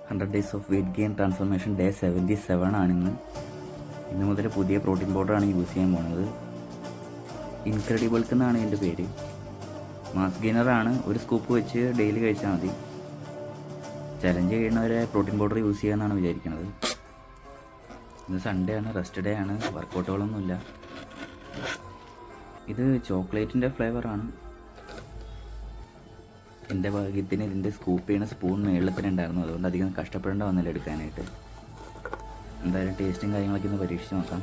100 days of weight gain transformation day 77 ആണിന്ന്. ഇന്ന് മുതൽ പുതിയ പ്രോട്ടീൻ പൗഡറാണ് യൂസ് ചെയ്യാൻ പോകുന്നത്. ഇൻക്രെഡിബിൾസ് എന്നാണ് ഇതിൻ്റെ പേര്. മാസ് ഗെയിനറാണ്. ഒരു സ്കൂപ്പ് വെച്ച് ഡെയിലി കഴിച്ചാൽ മതി. ചലഞ്ച് കഴിയുന്നവരെ പ്രോട്ടീൻ പൗഡർ യൂസ് ചെയ്യാമെന്നാണ് വിചാരിക്കുന്നത്. ഇന്ന് സൺഡേ ആണ്, റെസ്റ്റ് ഡേ ആണ്, വർക്കൗട്ടുകളൊന്നുമില്ല. ഇത് ചോക്ലേറ്റിൻ്റെ ഫ്ലേവറാണ്. എൻ്റെ ഭാഗ്യത്തിന് ഇതിൻ്റെ സ്കൂപ്പ് ചെയ്യുന്ന സ്പൂൺ മേളിൽ തന്നെ ഉണ്ടായിരുന്നു, അതുകൊണ്ട് അധികം കഷ്ടപ്പെടേണ്ട വന്നില്ല എടുക്കാനായിട്ട്. എന്തായാലും ടേസ്റ്റും കാര്യങ്ങളൊക്കെ ഒന്ന് പരീക്ഷിച്ച് നോക്കാം.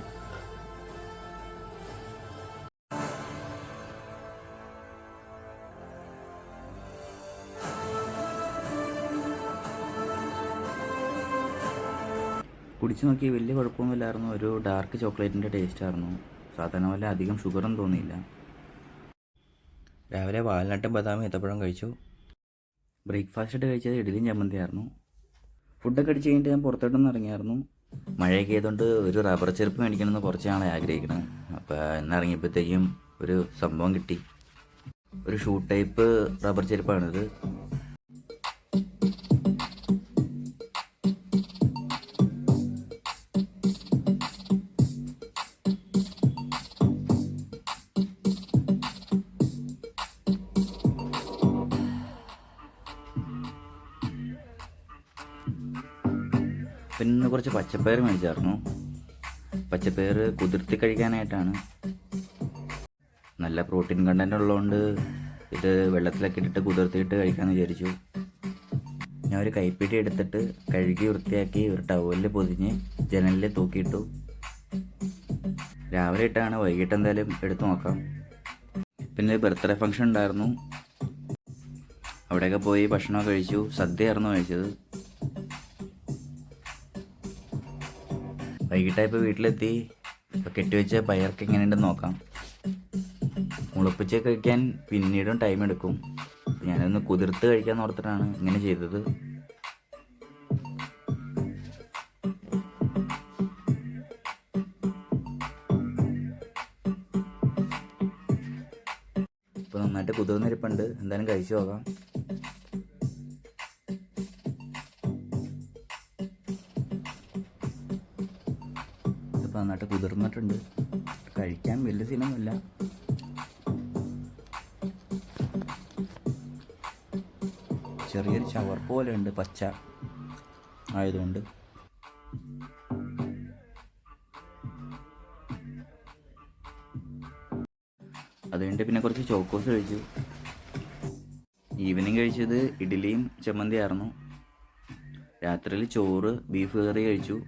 കുടിച്ചു നോക്കി വലിയ കുഴപ്പമൊന്നുമില്ലായിരുന്നു. ഒരു ഡാർക്ക് ചോക്ലേറ്റിൻ്റെ ടേസ്റ്റായിരുന്നു. സാധാരണ പോലെ അധികം ഷുഗറൊന്നും തോന്നിയില്ല. രാവിലെ വാൽനട്ടും ബദാമും ഏത്തപ്പഴം കഴിച്ചു. ബ്രേക്ക്ഫാസ്റ്റ് കഴിച്ചത് ഇഡ്ഡലിയും ചമ്മന്തിയായിരുന്നു. ഫുഡൊക്കെ അടിച്ച് കഴിഞ്ഞിട്ട് ഞാൻ പുറത്തോട്ടൊന്നും ഇറങ്ങിയായിരുന്നു. മഴയൊക്കെ ആയതുകൊണ്ട് ഒരു റബ്ബർ ചെരുപ്പ് മേടിക്കണമെന്ന് കുറച്ച് നാളെ ആഗ്രഹിക്കണം. അപ്പോൾ ഇന്നിറങ്ങിയപ്പോഴത്തേക്കും ഒരു സംഭവം കിട്ടി. ഒരു ഷൂ ടൈപ്പ് റബ്ബർ ചെരുപ്പാണിത്. പിന്നെ കുറച്ച് പച്ചപ്പയർ മേടിച്ചായിരുന്നു. പച്ചപ്പയർ കുതിർത്തി കഴിക്കാനായിട്ടാണ്. നല്ല പ്രോട്ടീൻ കണ്ടന്റ് ഉള്ളതുകൊണ്ട് ഇത് വെള്ളത്തിലൊക്കെ ഇട്ടിട്ട് കുതിർത്തിയിട്ട് കഴിക്കാമെന്ന് വിചാരിച്ചു. ഞാൻ ഒരു കൈപ്പിടി എടുത്തിട്ട് കഴുകി വൃത്തിയാക്കി ഒരു ടവലിൽ പൊതിഞ്ഞ് ജനലിൽ തൂക്കിയിട്ടു. രാവിലെ ഇട്ടാണ്, വൈകിട്ട് എന്തായാലും എടുത്തു നോക്കാം. പിന്നെ ബർത്ത്ഡേ ഫംഗ്ഷൻ ഉണ്ടായിരുന്നു. അവിടെയൊക്കെ പോയി ഭക്ഷണമൊക്കെ കഴിച്ചു. സദ്യയായിരുന്നു കഴിച്ചത്. വൈകിട്ടായപ്പോൾ വീട്ടിലെത്തി. ഇപ്പോൾ കെട്ടിവെച്ച പയർക്ക് എങ്ങനെയുണ്ടെന്ന് നോക്കാം. മുളപ്പിച്ച് കഴിക്കാൻ പിന്നീടും ടൈം എടുക്കും. ഞാനൊന്ന് കുതിർത്ത് കഴിക്കാൻ ഓർത്തിട്ടാണ് ഇങ്ങനെ ചെയ്തത്. ഇപ്പോൾ നന്നായിട്ട് കുതിർന്നിരിപ്പുണ്ട്. എന്തായാലും കഴിച്ചു നോക്കാം. നന്നായിട്ട് കുതിർന്നിട്ടുണ്ട്. കഴിക്കാൻ വലിയ സീനൊന്നുമില്ല. ചെറിയൊരു ചവർപ്പ് പോലെ ഉണ്ട്, പച്ച ആയതുകൊണ്ട്. അതുകൊണ്ട് പിന്നെ കുറച്ച് ചോക്കോസ് കഴിച്ചു. ഈവനിങ് കഴിച്ചത് ഇഡ്ഡലിയും ചമ്മന്തിയായിരുന്നു. രാത്രിയിൽ ചോറ്, ബീഫ് കറി കഴിച്ചു.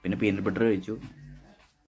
പിന്നെ പീനട്ട് ബട്ടർ കഴിച്ചു.